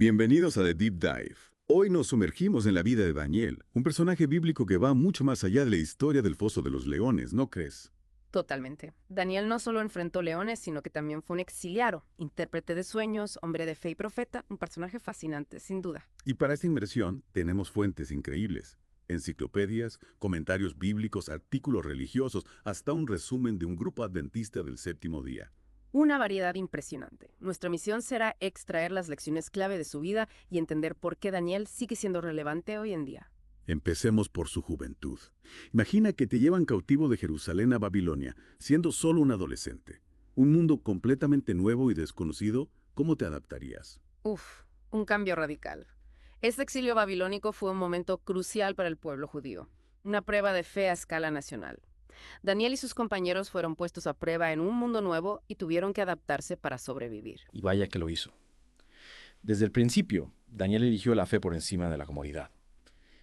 Bienvenidos a The Deep Dive. Hoy nos sumergimos en la vida de Daniel, un personaje bíblico que va mucho más allá de la historia del Foso de los Leones, ¿no crees? Totalmente. Daniel no solo enfrentó leones, sino que también fue un exiliado, intérprete de sueños, hombre de fe y profeta, un personaje fascinante, sin duda. Y para esta inmersión tenemos fuentes increíbles. Enciclopedias, comentarios bíblicos, artículos religiosos, hasta un resumen de un grupo adventista del séptimo día. Una variedad impresionante. Nuestra misión será extraer las lecciones clave de su vida y entender por qué Daniel sigue siendo relevante hoy en día. Empecemos por su juventud. Imagina que te llevan cautivo de Jerusalén a Babilonia, siendo solo un adolescente. Un mundo completamente nuevo y desconocido, ¿cómo te adaptarías? Uf, un cambio radical. Este exilio babilónico fue un momento crucial para el pueblo judío, una prueba de fe a escala nacional. Daniel y sus compañeros fueron puestos a prueba en un mundo nuevo y tuvieron que adaptarse para sobrevivir. Y vaya que lo hizo. Desde el principio, Daniel eligió la fe por encima de la comodidad.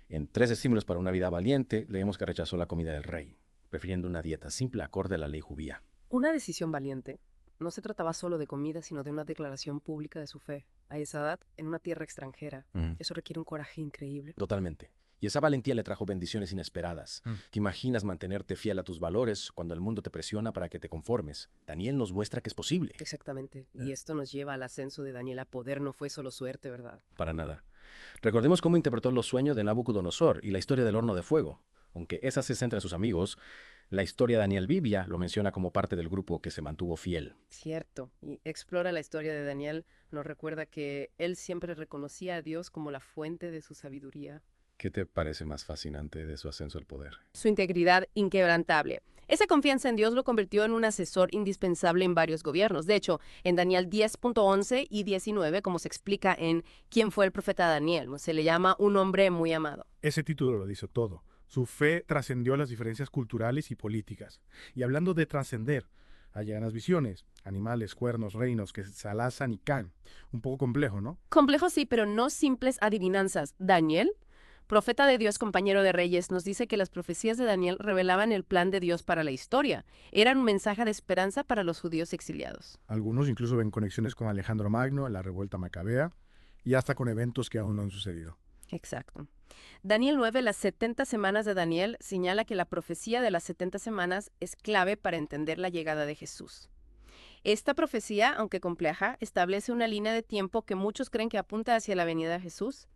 En 3 estímulos para una vida valiente, leemos que rechazó la comida del rey, prefiriendo una dieta simple acorde a la ley judía. Una decisión valiente. No se trataba solo de comida, sino de una declaración pública de su fe. A esa edad, en una tierra extranjera. Eso requiere un coraje increíble. Totalmente. Y esa valentía le trajo bendiciones inesperadas. ¿Te imaginas mantenerte fiel a tus valores cuando el mundo te presiona para que te conformes? Daniel nos muestra que es posible. Exactamente. Y esto nos lleva al ascenso de Daniel a poder. No fue solo suerte, ¿verdad? Para nada. Recordemos cómo interpretó los sueños de Nabucodonosor y la historia del horno de fuego. Aunque esa se centra en sus amigos, la historia de Daniel Biblia lo menciona como parte del grupo que se mantuvo fiel. Cierto. Y explora la historia de Daniel. Nos recuerda que él siempre reconocía a Dios como la fuente de su sabiduría. ¿Qué te parece más fascinante de su ascenso al poder? Su integridad inquebrantable. Esa confianza en Dios lo convirtió en un asesor indispensable en varios gobiernos. De hecho, en Daniel 10.11 y 19, como se explica en ¿Quién fue el profeta Daniel?, se le llama un hombre muy amado. Ese título lo dice todo. Su fe trascendió las diferencias culturales y políticas. Y hablando de trascender, allá en las visiones, animales, cuernos, reinos que se alazan y caen. Un poco complejo, ¿no? Complejo sí, pero no simples adivinanzas. Daniel, profeta de Dios, compañero de reyes, nos dice que las profecías de Daniel revelaban el plan de Dios para la historia. Eran un mensaje de esperanza para los judíos exiliados. Algunos incluso ven conexiones con Alejandro Magno, la revuelta macabea, y hasta con eventos que aún no han sucedido. Exacto. Daniel 9, las 70 semanas de Daniel, señala que la profecía de las 70 semanas es clave para entender la llegada de Jesús. Esta profecía, aunque compleja, establece una línea de tiempo que muchos creen que apunta hacia la venida de Jesús.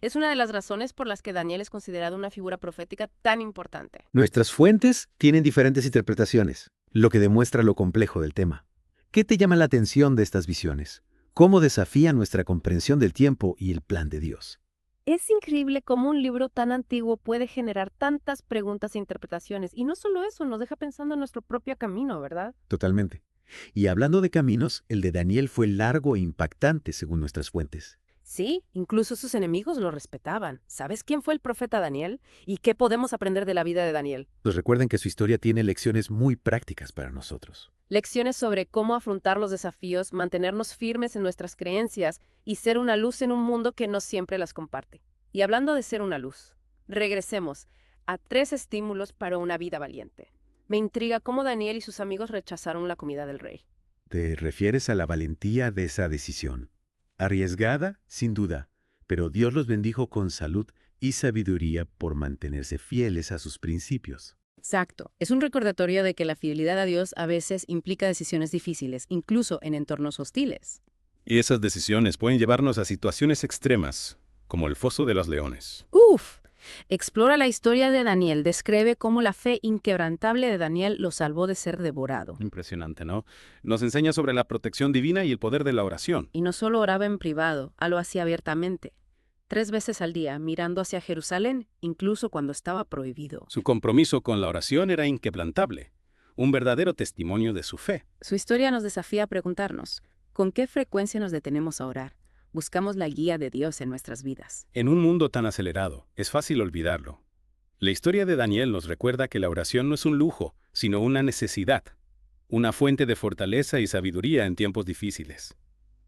Es una de las razones por las que Daniel es considerado una figura profética tan importante. Nuestras fuentes tienen diferentes interpretaciones, lo que demuestra lo complejo del tema. ¿Qué te llama la atención de estas visiones? ¿Cómo desafía nuestra comprensión del tiempo y el plan de Dios? Es increíble cómo un libro tan antiguo puede generar tantas preguntas e interpretaciones. Y no solo eso, nos deja pensando en nuestro propio camino, ¿verdad? Totalmente. Y hablando de caminos, el de Daniel fue largo e impactante según nuestras fuentes. Sí, incluso sus enemigos lo respetaban. ¿Sabes quién fue el profeta Daniel? ¿Y qué podemos aprender de la vida de Daniel? Pues recuerden que su historia tiene lecciones muy prácticas para nosotros. Lecciones sobre cómo afrontar los desafíos, mantenernos firmes en nuestras creencias y ser una luz en un mundo que no siempre las comparte. Y hablando de ser una luz, regresemos a 3 estímulos para una vida valiente. Me intriga cómo Daniel y sus amigos rechazaron la comida del rey. ¿Te refieres a la valentía de esa decisión? Arriesgada, sin duda, pero Dios los bendijo con salud y sabiduría por mantenerse fieles a sus principios. Exacto. Es un recordatorio de que la fidelidad a Dios a veces implica decisiones difíciles, incluso en entornos hostiles. Y esas decisiones pueden llevarnos a situaciones extremas, como el foso de los leones. ¡Uf! Explora la historia de Daniel, describe cómo la fe inquebrantable de Daniel lo salvó de ser devorado. Impresionante, ¿no? Nos enseña sobre la protección divina y el poder de la oración. Y no solo oraba en privado, lo hacía abiertamente. 3 veces al día, mirando hacia Jerusalén, incluso cuando estaba prohibido. Su compromiso con la oración era inquebrantable, un verdadero testimonio de su fe. Su historia nos desafía a preguntarnos, ¿con qué frecuencia nos detenemos a orar? Buscamos la guía de Dios en nuestras vidas. En un mundo tan acelerado, es fácil olvidarlo. La historia de Daniel nos recuerda que la oración no es un lujo, sino una necesidad, una fuente de fortaleza y sabiduría en tiempos difíciles.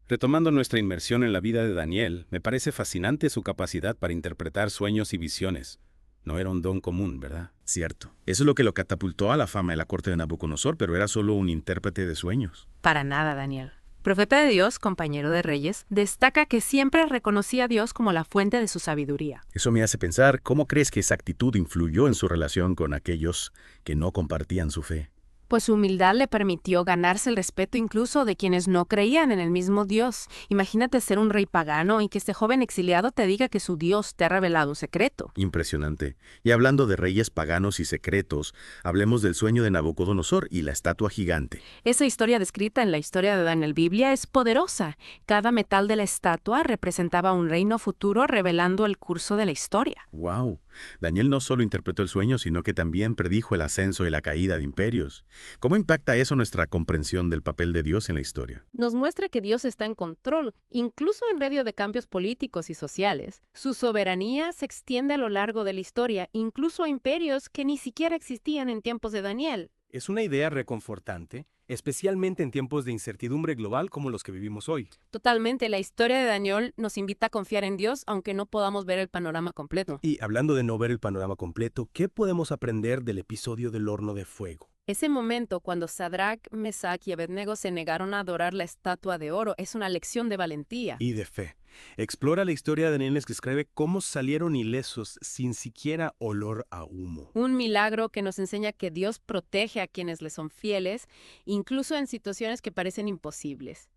Retomando nuestra inmersión en la vida de Daniel, me parece fascinante su capacidad para interpretar sueños y visiones. No era un don común, ¿verdad? Cierto. Eso es lo que lo catapultó a la fama de la corte de Nabucodonosor, pero era solo un intérprete de sueños. Para nada, Daniel. Profeta de Dios, compañero de reyes, destaca que siempre reconocía a Dios como la fuente de su sabiduría. Eso me hace pensar, ¿cómo crees que esa actitud influyó en su relación con aquellos que no compartían su fe? Pues su humildad le permitió ganarse el respeto incluso de quienes no creían en el mismo Dios. Imagínate ser un rey pagano y que este joven exiliado te diga que su Dios te ha revelado un secreto. Impresionante. Y hablando de reyes paganos y secretos, hablemos del sueño de Nabucodonosor y la estatua gigante. Esa historia descrita en la historia de Daniel Biblia es poderosa. Cada metal de la estatua representaba un reino futuro revelando el curso de la historia. ¡Wow! Daniel no solo interpretó el sueño, sino que también predijo el ascenso y la caída de imperios. ¿Cómo impacta eso nuestra comprensión del papel de Dios en la historia? Nos muestra que Dios está en control, incluso en medio de cambios políticos y sociales. Su soberanía se extiende a lo largo de la historia, incluso a imperios que ni siquiera existían en tiempos de Daniel. Es una idea reconfortante, especialmente en tiempos de incertidumbre global como los que vivimos hoy. Totalmente, la historia de Daniel nos invita a confiar en Dios, aunque no podamos ver el panorama completo. Y hablando de no ver el panorama completo, ¿qué podemos aprender del episodio del horno de fuego? Ese momento cuando Sadrach, Mesach y Abednego se negaron a adorar la estatua de oro es una lección de valentía. Y de fe. Explora la historia de Daniel que escribe cómo salieron ilesos sin siquiera olor a humo. Un milagro que nos enseña que Dios protege a quienes le son fieles, incluso en situaciones que parecen imposibles.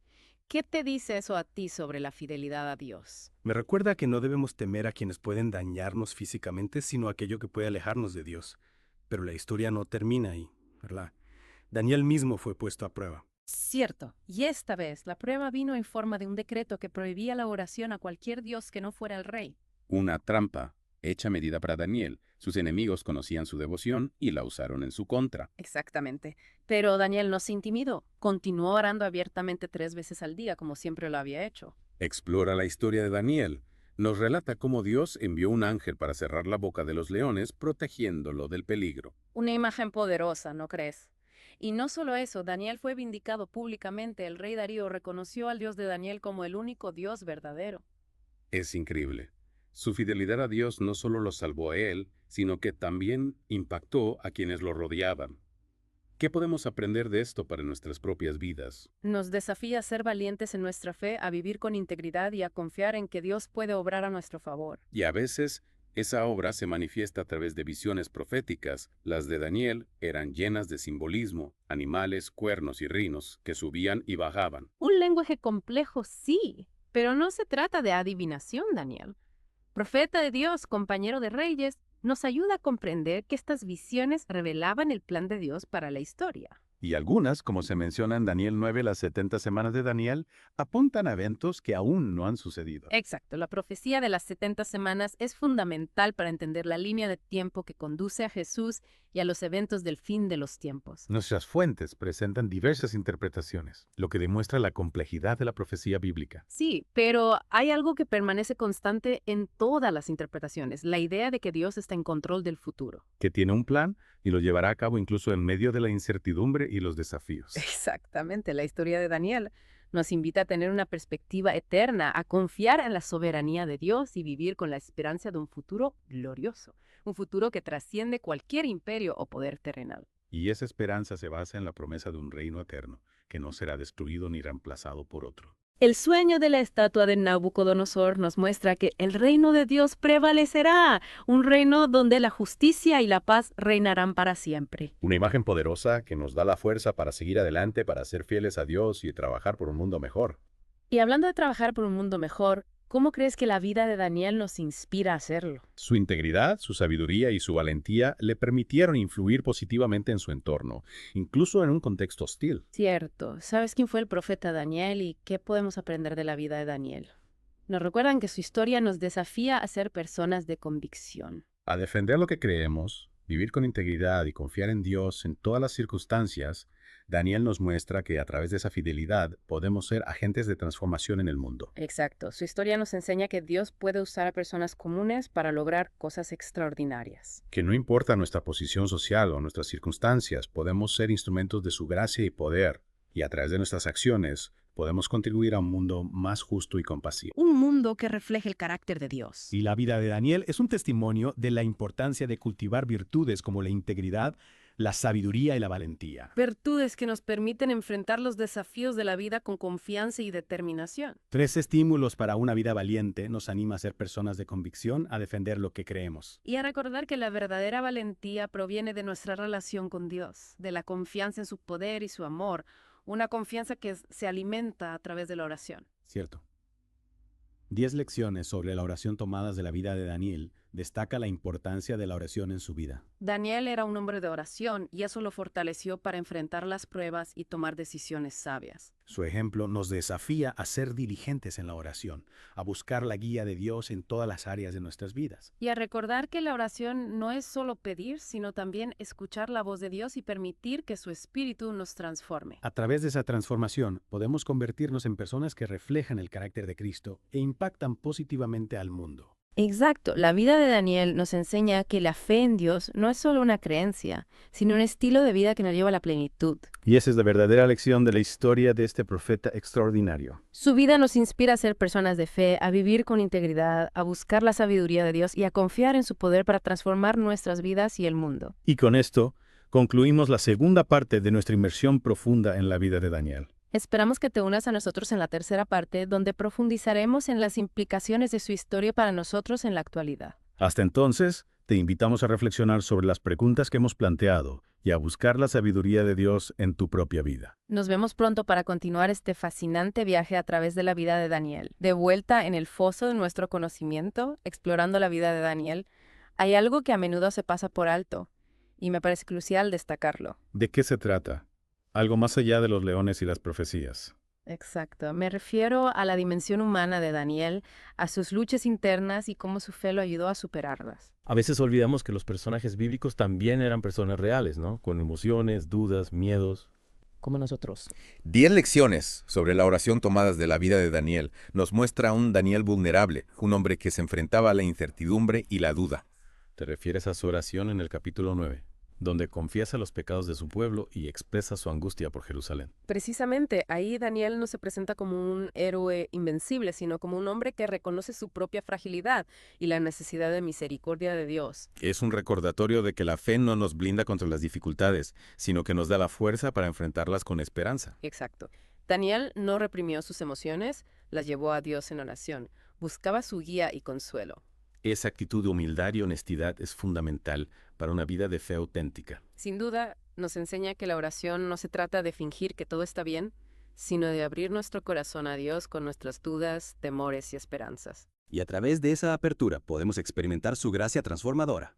¿Qué te dice eso a ti sobre la fidelidad a Dios? Me recuerda que no debemos temer a quienes pueden dañarnos físicamente, sino a aquello que puede alejarnos de Dios. Pero la historia no termina ahí, ¿verdad? Daniel mismo fue puesto a prueba. Cierto, y esta vez la prueba vino en forma de un decreto que prohibía la oración a cualquier dios que no fuera el rey. Una trampa, hecha a medida para Daniel. Sus enemigos conocían su devoción y la usaron en su contra. Exactamente. Pero Daniel no se intimidó. Continuó orando abiertamente 3 veces al día, como siempre lo había hecho. Explora la historia de Daniel. Nos relata cómo Dios envió un ángel para cerrar la boca de los leones, protegiéndolo del peligro. Una imagen poderosa, ¿no crees? Y no solo eso, Daniel fue vindicado públicamente. El rey Darío reconoció al Dios de Daniel como el único Dios verdadero. Es increíble. Su fidelidad a Dios no solo lo salvó a él, sino que también impactó a quienes lo rodeaban. ¿Qué podemos aprender de esto para nuestras propias vidas? Nos desafía a ser valientes en nuestra fe, a vivir con integridad y a confiar en que Dios puede obrar a nuestro favor. Y a veces, esa obra se manifiesta a través de visiones proféticas. Las de Daniel eran llenas de simbolismo, animales, cuernos y rinos que subían y bajaban. Un lenguaje complejo, sí, pero no se trata de adivinación, Daniel. Profeta de Dios, compañero de reyes, nos ayuda a comprender que estas visiones revelaban el plan de Dios para la historia. Y algunas, como se menciona en Daniel 9, las 70 semanas de Daniel, apuntan a eventos que aún no han sucedido. Exacto, la profecía de las 70 semanas es fundamental para entender la línea de tiempo que conduce a Jesús y a los eventos del fin de los tiempos. Nuestras fuentes presentan diversas interpretaciones, lo que demuestra la complejidad de la profecía bíblica. Sí, pero hay algo que permanece constante en todas las interpretaciones, la idea de que Dios está en control del futuro. Que tiene un plan y lo llevará a cabo incluso en medio de la incertidumbre y los desafíos. Exactamente, la historia de Daniel nos invita a tener una perspectiva eterna, a confiar en la soberanía de Dios y vivir con la esperanza de un futuro glorioso, un futuro que trasciende cualquier imperio o poder terrenal. Y esa esperanza se basa en la promesa de un reino eterno, que no será destruido ni reemplazado por otro. El sueño de la estatua de Nabucodonosor nos muestra que el reino de Dios prevalecerá, un reino donde la justicia y la paz reinarán para siempre. Una imagen poderosa que nos da la fuerza para seguir adelante, para ser fieles a Dios y trabajar por un mundo mejor. Y hablando de trabajar por un mundo mejor, ¿cómo crees que la vida de Daniel nos inspira a hacerlo? Su integridad, su sabiduría y su valentía le permitieron influir positivamente en su entorno, incluso en un contexto hostil. Cierto. ¿Sabes quién fue el profeta Daniel y qué podemos aprender de la vida de Daniel? Nos recuerdan que su historia nos desafía a ser personas de convicción. A defender lo que creemos, vivir con integridad y confiar en Dios en todas las circunstancias, Daniel nos muestra que a través de esa fidelidad podemos ser agentes de transformación en el mundo. Exacto. Su historia nos enseña que Dios puede usar a personas comunes para lograr cosas extraordinarias. Que no importa nuestra posición social o nuestras circunstancias, podemos ser instrumentos de su gracia y poder, y a través de nuestras acciones podemos contribuir a un mundo más justo y compasivo. Un mundo que refleje el carácter de Dios. Y la vida de Daniel es un testimonio de la importancia de cultivar virtudes como la integridad, la sabiduría y la valentía. Virtudes que nos permiten enfrentar los desafíos de la vida con confianza y determinación. 3 estímulos para una vida valiente nos anima a ser personas de convicción, a defender lo que creemos. Y a recordar que la verdadera valentía proviene de nuestra relación con Dios, de la confianza en su poder y su amor, una confianza que se alimenta a través de la oración. Cierto. 10 lecciones sobre la oración tomadas de la vida de Daniel destaca la importancia de la oración en su vida. Daniel era un hombre de oración y eso lo fortaleció para enfrentar las pruebas y tomar decisiones sabias. Su ejemplo nos desafía a ser diligentes en la oración, a buscar la guía de Dios en todas las áreas de nuestras vidas. Y a recordar que la oración no es solo pedir, sino también escuchar la voz de Dios y permitir que su espíritu nos transforme. A través de esa transformación podemos convertirnos en personas que reflejan el carácter de Cristo e impactan positivamente al mundo. Exacto, la vida de Daniel nos enseña que la fe en Dios no es solo una creencia, sino un estilo de vida que nos lleva a la plenitud. Y esa es la verdadera lección de la historia de este profeta extraordinario. Su vida nos inspira a ser personas de fe, a vivir con integridad, a buscar la sabiduría de Dios y a confiar en su poder para transformar nuestras vidas y el mundo. Y con esto, concluimos la segunda parte de nuestra inmersión profunda en la vida de Daniel. Esperamos que te unas a nosotros en la tercera parte, donde profundizaremos en las implicaciones de su historia para nosotros en la actualidad. Hasta entonces, te invitamos a reflexionar sobre las preguntas que hemos planteado y a buscar la sabiduría de Dios en tu propia vida. Nos vemos pronto para continuar este fascinante viaje a través de la vida de Daniel. De vuelta en el foso de nuestro conocimiento, explorando la vida de Daniel, hay algo que a menudo se pasa por alto, y me parece crucial destacarlo. ¿De qué se trata? Algo más allá de los leones y las profecías. Exacto. Me refiero a la dimensión humana de Daniel, a sus luchas internas y cómo su fe lo ayudó a superarlas. A veces olvidamos que los personajes bíblicos también eran personas reales, ¿no? Con emociones, dudas, miedos. Como nosotros. 10 lecciones sobre la oración tomadas de la vida de Daniel nos muestra a un Daniel vulnerable, un hombre que se enfrentaba a la incertidumbre y la duda. Te refieres a su oración en el capítulo 9, donde confiesa los pecados de su pueblo y expresa su angustia por Jerusalén. Precisamente, ahí Daniel no se presenta como un héroe invencible, sino como un hombre que reconoce su propia fragilidad y la necesidad de misericordia de Dios. Es un recordatorio de que la fe no nos blinda contra las dificultades, sino que nos da la fuerza para enfrentarlas con esperanza. Exacto. Daniel no reprimió sus emociones, las llevó a Dios en oración, buscaba su guía y consuelo. Esa actitud de humildad y honestidad es fundamental para una vida de fe auténtica. Sin duda, nos enseña que la oración no se trata de fingir que todo está bien, sino de abrir nuestro corazón a Dios con nuestras dudas, temores y esperanzas. Y a través de esa apertura podemos experimentar su gracia transformadora.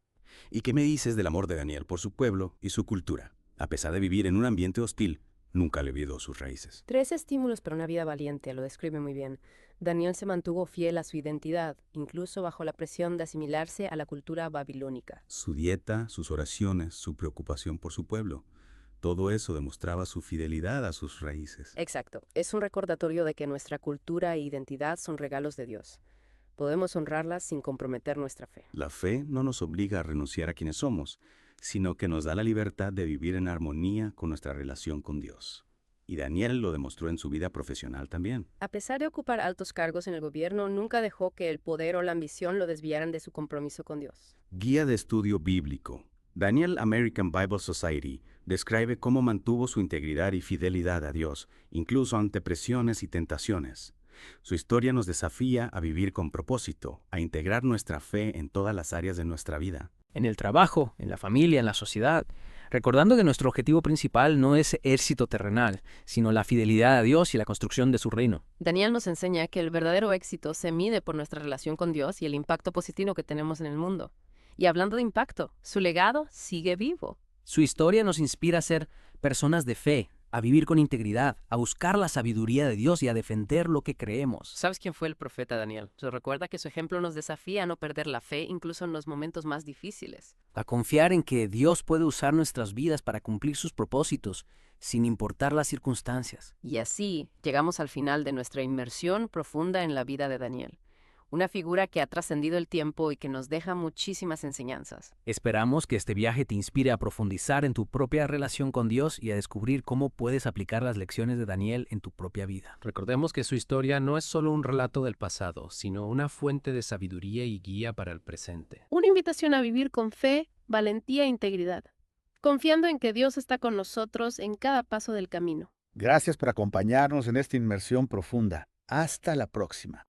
¿Y qué me dices del amor de Daniel por su pueblo y su cultura? A pesar de vivir en un ambiente hostil, nunca le olvidó sus raíces. 3 estímulos para una vida valiente, lo describe muy bien. Daniel se mantuvo fiel a su identidad, incluso bajo la presión de asimilarse a la cultura babilónica. Su dieta, sus oraciones, su preocupación por su pueblo. Todo eso demostraba su fidelidad a sus raíces. Exacto. Es un recordatorio de que nuestra cultura e identidad son regalos de Dios. Podemos honrarlas sin comprometer nuestra fe. La fe no nos obliga a renunciar a quienes somos, sino que nos da la libertad de vivir en armonía con nuestra relación con Dios. Y Daniel lo demostró en su vida profesional también. A pesar de ocupar altos cargos en el gobierno, nunca dejó que el poder o la ambición lo desviaran de su compromiso con Dios. Guía de estudio bíblico. Daniel American Bible Society describe cómo mantuvo su integridad y fidelidad a Dios, incluso ante presiones y tentaciones. Su historia nos desafía a vivir con propósito, a integrar nuestra fe en todas las áreas de nuestra vida. En el trabajo, en la familia, en la sociedad, recordando que nuestro objetivo principal no es éxito terrenal, sino la fidelidad a Dios y la construcción de su reino. Daniel nos enseña que el verdadero éxito se mide por nuestra relación con Dios y el impacto positivo que tenemos en el mundo. Y hablando de impacto, su legado sigue vivo. Su historia nos inspira a ser personas de fe, a vivir con integridad, a buscar la sabiduría de Dios y a defender lo que creemos. ¿Sabes quién fue el profeta Daniel? Se recuerda que su ejemplo nos desafía a no perder la fe incluso en los momentos más difíciles. A confiar en que Dios puede usar nuestras vidas para cumplir sus propósitos, sin importar las circunstancias. Y así llegamos al final de nuestra inmersión profunda en la vida de Daniel. Una figura que ha trascendido el tiempo y que nos deja muchísimas enseñanzas. Esperamos que este viaje te inspire a profundizar en tu propia relación con Dios y a descubrir cómo puedes aplicar las lecciones de Daniel en tu propia vida. Recordemos que su historia no es solo un relato del pasado, sino una fuente de sabiduría y guía para el presente. Una invitación a vivir con fe, valentía e integridad. confiando en que Dios está con nosotros en cada paso del camino. Gracias por acompañarnos en esta inmersión profunda. Hasta la próxima.